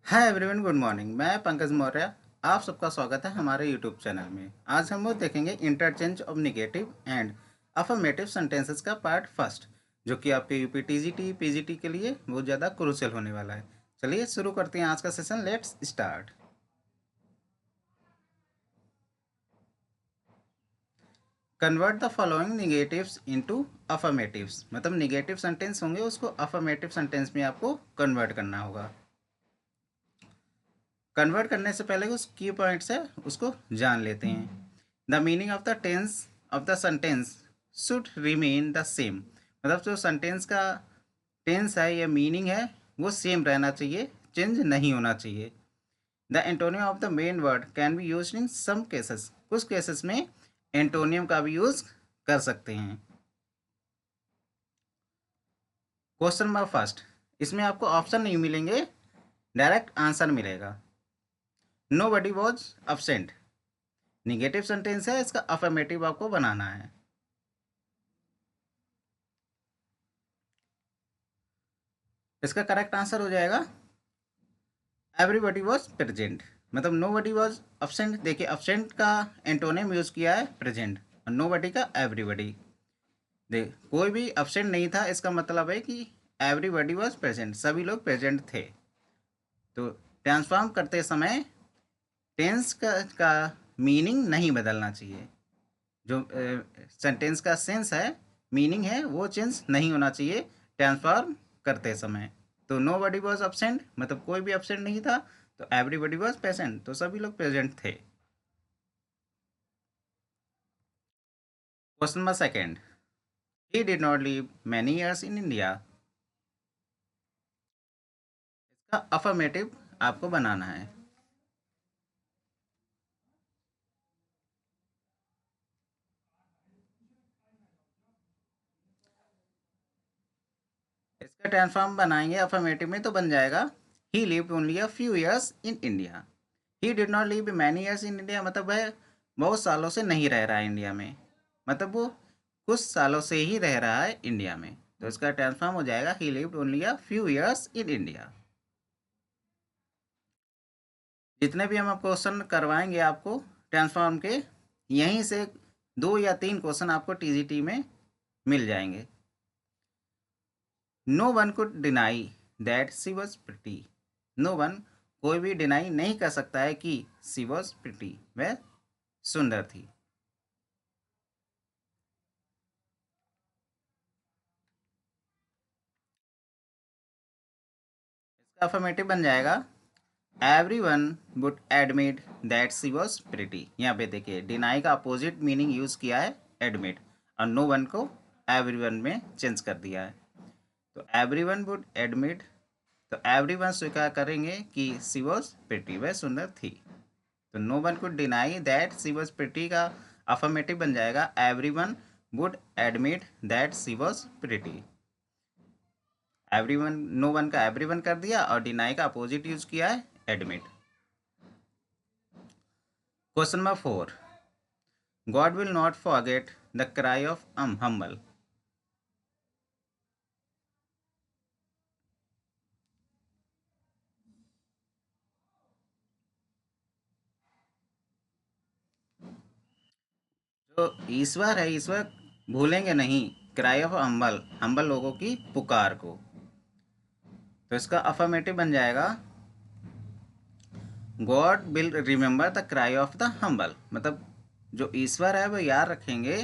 Hi everyone, good morning. मैं पंकज मौर्य। आप सबका स्वागत है हमारे यूट्यूब चैनल में। आज हम लोग देखेंगे interchange of negative and affirmative sentences का पार्ट फर्स्ट, जो कि आपके यूपी टीजीटी पीजीटी के लिए बहुत ज़्यादा क्रूशियल होने वाला है। चलिए शुरू करते हैं आज का session. Let's start. Convert the following negatives into affirmatives, मतलब निगेटिव सेंटेंस होंगे उसको अफर्मेटिव सेंटेंस में आपको कन्वर्ट करना होगा। कन्वर्ट करने से पहले उस की पॉइंट्स है उसको जान लेते हैं। The meaning of the tense of the sentence should remain the same, मतलब जो सेंटेंस का टेंस है या मीनिंग है वो सेम रहना चाहिए, चेंज नहीं होना चाहिए। The antonym of the main word can be use in some cases, कुछ केसेस में एंटोनियम का भी यूज कर सकते हैं। क्वेश्चन नंबर फर्स्ट, इसमें आपको ऑप्शन नहीं मिलेंगे, डायरेक्ट आंसर मिलेगा। Nobody was absent, negative sentence है, इसका अफर्मेटिव आपको बनाना है। इसका करेक्ट आंसर हो जाएगा एवरीबडी वॉज प्रेजेंट, मतलब नो बडी वॉज absent। देखिए absent का एंटोनिम यूज किया है प्रेजेंट, और नो बडी का एवरीबडी। देख, कोई भी absent नहीं था, इसका मतलब है कि एवरीबडी वॉज प्रेजेंट, सभी लोग प्रेजेंट थे। तो ट्रांसफॉर्म करते समय टेंस का मीनिंग नहीं बदलना चाहिए। जो सेंटेंस का सेंस है, मीनिंग है, वो चेंज नहीं होना चाहिए ट्रांसफॉर्म करते समय। तो नो बडी वॉज absent, मतलब कोई भी absent नहीं था। तो एवरीबडी वॉज प्रेजेंट, तो सभी लोग प्रेजेंट थे। Question number second, he did not live many years in India, इसका अफर्मेटिव आपको बनाना है। इसका ट्रांसफॉर्म बनाएंगे अफर्मेटिव में तो बन जाएगा ही lived only a few years in India. He did not live many years in India, मतलब वह बहुत सालों से नहीं रह रहा है इंडिया में, मतलब वो कुछ सालों से ही रह रहा है इंडिया में। तो इसका ट्रांसफॉर्म हो जाएगा ही lived only a few years in India. जितने भी हम क्वेश्चन करवाएंगे आपको ट्रांसफॉर्म के, यहीं से 2 या 3 क्वेश्चन आपको टीजीटी में मिल जाएंगे। No one could deny that she was pretty, no one, कोई भी डिनाई नहीं कर सकता है कि सी वॉज प्रिटी, वह सुंदर थी। इसका अफर्मेटिव बन जाएगा everyone would admit that she was pretty. यहाँ पे देखिए डिनाई का अपोजिट मीनिंग यूज किया है एडमिट, और नो वन को एवरी वन में चेंज कर दिया है। तो एवरी वन वुड एडमिट, तो एवरी वन स्वीकार करेंगे कि सी वॉज प्रिटी, वह सुंदर थी। तो no one could deny that she was pretty का अफर्मेटिव बन जाएगा everyone would admit that she was pretty. Everyone, no one का एवरी वन कर दिया, और डिनाई का अपोजिट यूज किया है admit. Question number 4, God will not forget the cry of humble, जो ईश्वर है, ईश्वर भूलेंगे नहीं क्राई ऑफ हम्बल, हम्बल लोगों की पुकार को। तो इसका अफर्मेटिव बन जाएगा God will remember the cry of the humble, मतलब जो ईश्वर है वो याद रखेंगे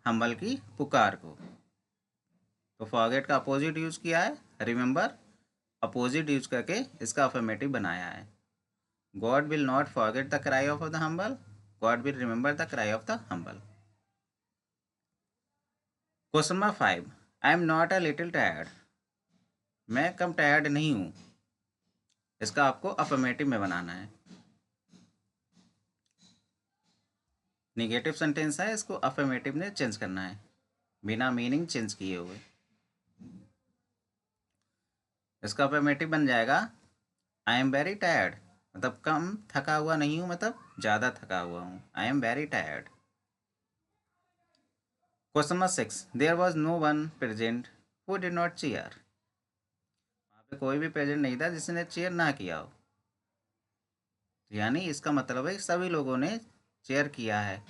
हम्बल की पुकार को। तो फॉरगेट का अपोजिट यूज किया है रिमेंबर, अपोजिट यूज करके इसका अफर्मेटिव बनाया है। God will not forget the cry of the humble, God will remember the cry of the humble. Question number 5, I am not a little tired, मैं कम tired नहीं हूँ, इसका आपको अफर्मेटिव में बनाना है। निगेटिव सेंटेंस है, इसको अफर्मेटिव में चेंज करना है बिना मीनिंग चेंज किए हुए। इसका अफर्मेटिव बन जाएगा आई एम वेरी टायर्ड, मतलब कम थका हुआ नहीं हूँ, मतलब ज़्यादा थका हुआ हूँ, I am very tired. Question number 6, there was no one present who did not cheer, वहाँ पे कोई भी प्रेजेंट नहीं था जिसने चीयर ना किया हो। यानी इसका मतलब है सभी लोगों ने चेयर किया है।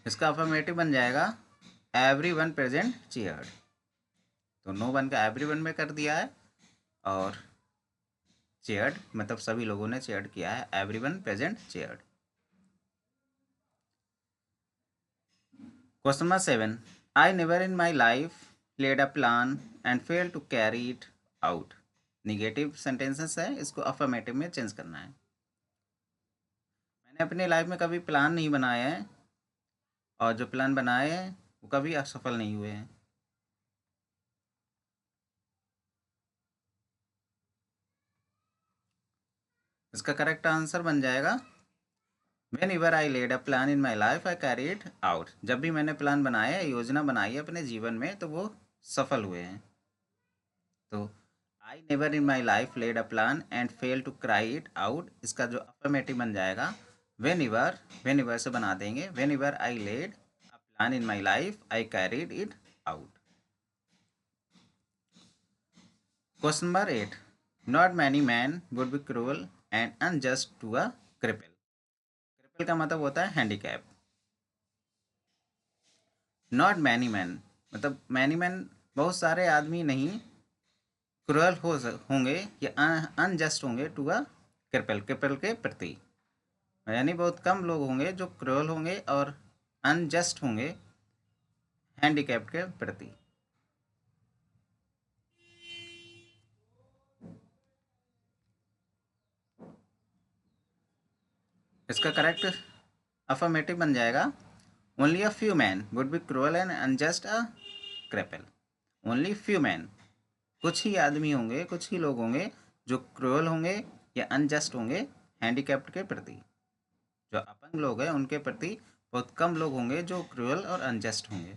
इसका अफर्मेटिव बन जाएगा एवरीवन प्रेजेंट चेयर्ड। तो नो वन का एवरीवन में कर दिया है, और चेयर्ड मतलब सभी लोगों ने चेयर्ड किया है, everyone present cheered. Question number 7, I never in my life laid a plan and fail to carry it out. Negative sentences है, इसको अफर्मेटिव में चेंज करना है। मैंने अपनी लाइफ में कभी प्लान नहीं बनाया है, और जो प्लान बनाए हैं वो कभी असफल नहीं हुए हैं। इसका करेक्ट आंसर बन जाएगा Whenever I laid a plan in my life, I carry it out। जब भी मैंने प्लान बनाया है, योजना बनाई है अपने जीवन में, तो वो सफल हुए हैं। तो I never in my life laid a plan and failed to cry it out, इसका जो अफर्मेटिव बन जाएगा whenever, whenever से बना देंगे whenever I laid a plan in my life, I carried it out। Question number 8, not many men would be cruel and unjust to a cripple। cripple का मतलब होता है हैंडीकैप। नॉट मैनी मैन मतलब many man बहुत सारे आदमी नहीं cruel होंगे या अनजस्ट होंगे टू अ क्रिपल, क्रिपल के प्रति। यानी बहुत कम लोग होंगे जो क्रूअल होंगे और अनजस्ट होंगे हैंडीकैप्ड के प्रति। इसका करेक्ट अफर्मेटिव बन जाएगा only a few man would be cruel and unjust a cripple. Only few man, कुछ ही आदमी होंगे, कुछ ही लोग होंगे जो क्रूअल होंगे या अनजस्ट होंगे हैंडीकैप्ड के प्रति। जो अपंग लोग हैं उनके प्रति बहुत कम लोग होंगे जो क्रूअल और अनजस्ट होंगे।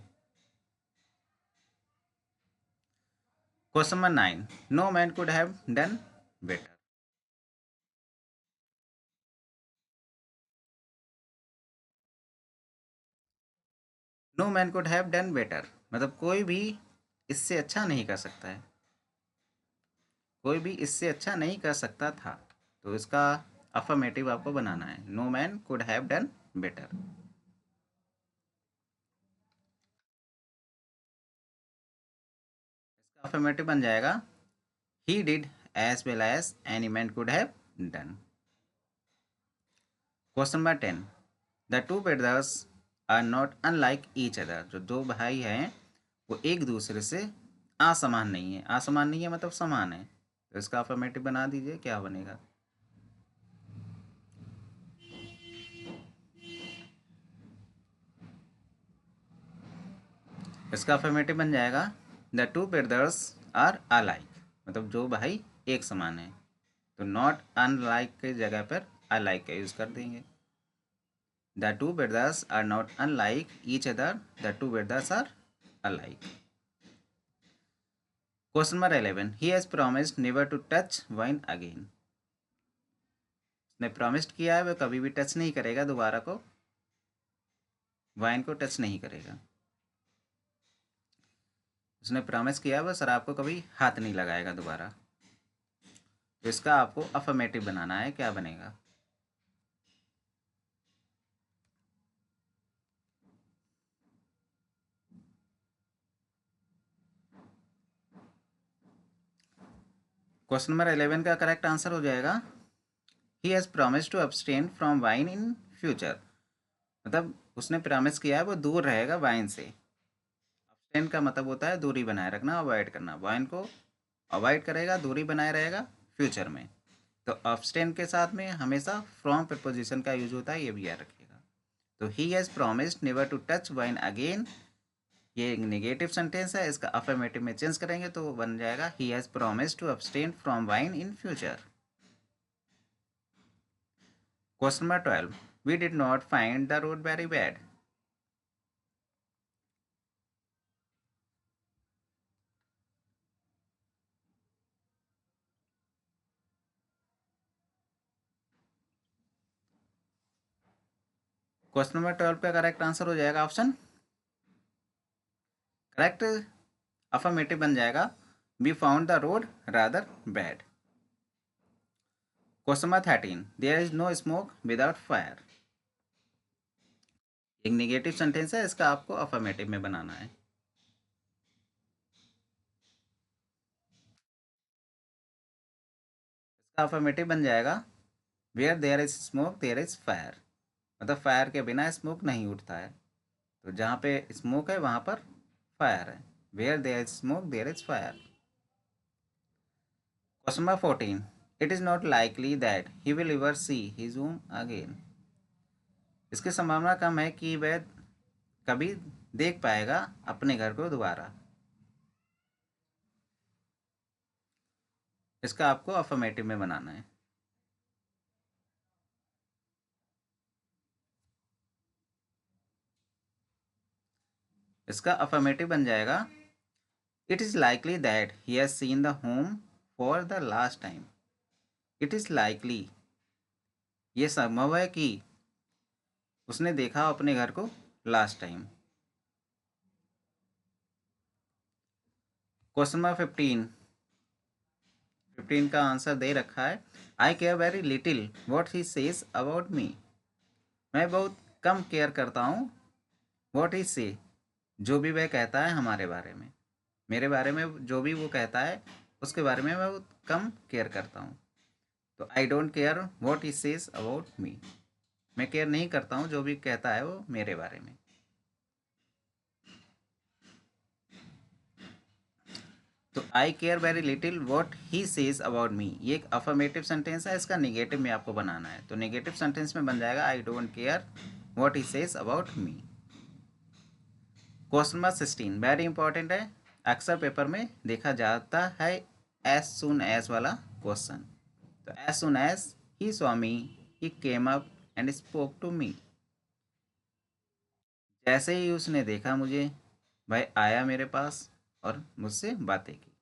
Question number 9, no man could have done better. No man could have done better मतलब कोई भी इससे अच्छा नहीं कर सकता है, कोई भी इससे अच्छा नहीं कर सकता था। तो इसका अफर्मेटिव आपको बनाना है, no man could have done better. इसका अफर्मेटिव बन जाएगा he did as well as any man could have done. Question number 10, the two brothers are not unlike each other. जो दो भाई हैं वो एक दूसरे से असमान नहीं है। असमान नहीं है मतलब समान है। तो इसका अफर्मेटिव बना दीजिए, क्या बनेगा। इसका अफर्मेटिव बन जाएगा the two brothers are alike मतलब जो भाई एक समान है। तो नॉट अनलाइक की जगह पर अलाइक का यूज़ कर देंगे। The two brothers are not unlike each other, the two brothers are alike. Question number 11, he has promised never to touch wine again. उसने प्रॉमिस्ड किया है वह कभी भी टच नहीं करेगा, दोबारा को वाइन को टच नहीं करेगा। उसने प्रॉमिस किया वह शराब को कभी हाथ नहीं लगाएगा दोबारा। तो इसका आपको अफर्मेटिव बनाना है, क्या बनेगा। क्वेश्चन नंबर 11 का करेक्ट आंसर हो जाएगा he has promise to abstain from wine in future. मतलब उसने प्रॉमिस किया है वो दूर रहेगा वाइन से। अब्सटेन का मतलब होता है दूरी बनाए रखना, अवॉइड करना। वाइन को अवॉइड करेगा, दूरी बनाए रहेगा फ्यूचर में। तो अब्सटेन के साथ में हमेशा फ्रॉम प्रपोजिशन का यूज होता है, ये भी याद रखिएगा। तो he has promised never to touch wine again, ये एक नेगेटिव सेंटेंस है, इसका अफर्मेटिव में चेंज करेंगे तो बन जाएगा he has promised to abstain from wine in future. Question number 12, we did not find the road very bad. Question number 12 का करेक्ट आंसर हो जाएगा ऑप्शन करेक्ट अफर्मेटिव बन जाएगा We found the road rather bad. Question number 13. There is no smoke without fire. एक negative sentence है, इसका आपको affirmative में बनाना है. इसका अफर्मेटिव बन जाएगा where there is smoke there is fire. मतलब फायर के बिना स्मोक नहीं उठता है. तो जहाँ पे स्मोक है वहाँ पर फायर है. Where there is smoke there is fire. Question number 14. It is not likely that he will ever see his home again. इसकी संभावना कम है कि वह कभी देख पाएगा अपने घर को दोबारा. इसका आपको अफर्मेटिव में बनाना है. इसका अफर्मेटिव बन जाएगा it is likely that he has seen the home for the last time. It is likely, ये संभव है कि उसने देखा अपने घर को लास्ट टाइम. क्वेश्चन नंबर 15 का आंसर दे रखा है. I care very little what he says about me. मैं बहुत कम केयर करता हूँ वॉट ही से, जो भी वह कहता है हमारे बारे में. मेरे बारे में जो भी वो कहता है उसके बारे में मैं बहुत कम केयर करता हूँ. तो आई don't care what he says about me. मैं केयर नहीं करता हूँ जो भी कहता है वो मेरे बारे में. तो I care very little what he says about me, ये एक अफर्मेटिव सेंटेंस है. इसका निगेटिव में आपको बनाना है. तो निगेटिव सेंटेंस में बन जाएगा I don't care what he says about me. Question number 16 very important है. अक्सर पेपर में देखा जाता है एज सुन एज वाला क्वेश्चन. तो as soon as he saw me he came up and spoke to me. जैसे ही उसने देखा मुझे, वह आया मेरे पास और मुझसे बातें की.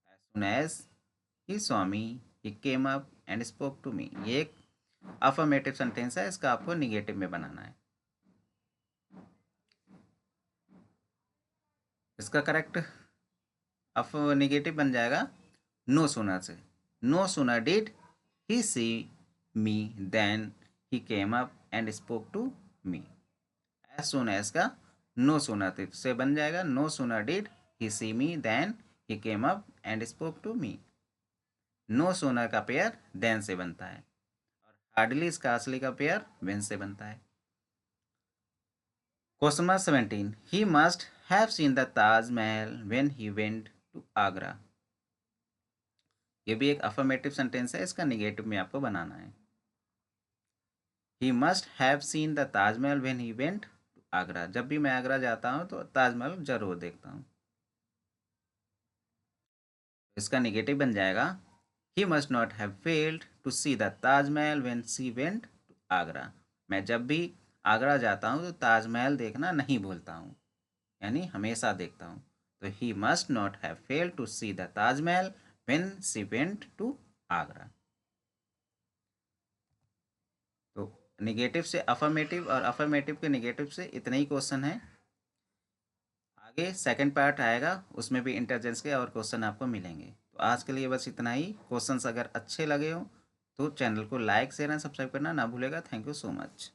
As soon as he saw me he came up and spoke to me, ये एक अफर्मेटिव सेंटेंस है. इसका आपको निगेटिव में बनाना है. इसका करेक्ट निगेटिव बन जाएगा नो सूनर से. No sooner did he see me then he came up and spoke to me. As soon as का नो सूनर से बन जाएगा no sooner did he see me then he came up and spoke to me. No sooner का pair then से बनता है और hardly इसका असली का पेयर वेन से बनता है. Question number 17 he must have seen the Taj Mahal when he went to Agra. ये भी एक अफर्मेटिव सेंटेंस है. इसका निगेटिव में आपको बनाना है. He must have seen the Taj Mahal when he went to Agra. जब भी मैं आगरा जाता हूँ तो ताजमहल जरूर देखता हूँ. इसका निगेटिव बन जाएगा he must not have failed to see the Taj Mahal when she went to Agra. मैं जब भी आगरा जाता हूँ तो ताजमहल देखना नहीं भूलता हूँ, यानी हमेशा देखता हूँ. तो he must not have failed to see the Taj Mahal when she went to Agra. तो निगेटिव से अफर्मेटिव और अफर्मेटिव के निगेटिव से इतने ही क्वेश्चन हैं. आगे सेकंड पार्ट आएगा, उसमें भी इंटेलिजेंस के और क्वेश्चन आपको मिलेंगे. तो आज के लिए बस इतना ही. क्वेश्चंस अगर अच्छे लगे हो तो चैनल को लाइक शेयर एंड सब्सक्राइब करना ना भूलेगा. Thank you so much.